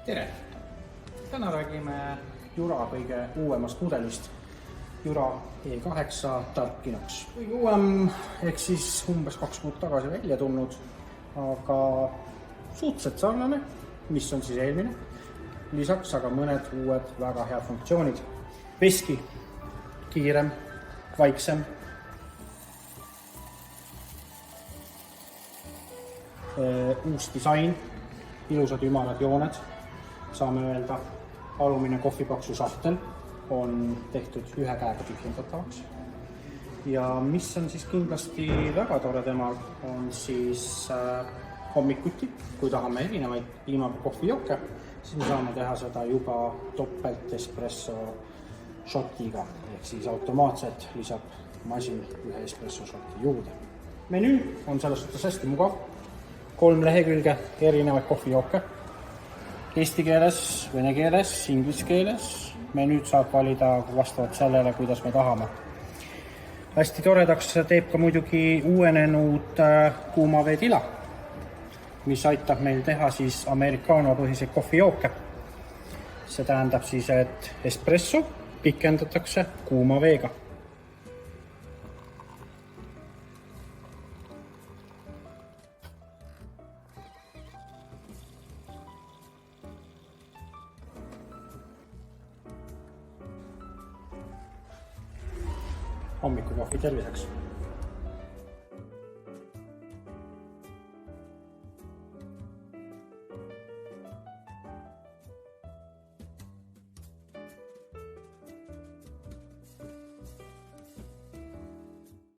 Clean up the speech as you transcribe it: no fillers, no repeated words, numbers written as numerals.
Tere! Täna räägime Jura kõige uuemast mudelist, Jura E8 Darkinox. Kõige uuem ehk siis umbes 2 kuud tagasi välja tulnud, aga suhteliselt sarnane, mis on siis eelmine. Lisaks aga mõned uued väga head funktsioonid. Veski, kiirem, vaiksem. Uus disain, ilusad ümarad jooned. Saame öelda, alumine kohvipaksu sahtel on tehtud ühe käega tühjendatavaks. Ja mis on siis kindlasti väga tore temal, on siis hommikuti, kui tahame erinevaid piimaga kohvijooke, siis me saame teha seda juba topelt espresso shotiga, ehk siis automaatselt lisab masin ühe espresso shoti juurde. Menüü on selles suhtes hästi mugav, 3 lehekülge erinevaid kohvijooke, eesti keeles, vene keeles, inglise keeles. Menüüd saab valida vastavalt sellele, kuidas me tahame. Hästi toredaks teeb ka muidugi uuenenud kuumaveetila, mis aitab meil teha siis americano põhiseid kohvijooke. See tähendab siis, et espresso pikendatakse kuuma veega. Hommikukohvi terviseks!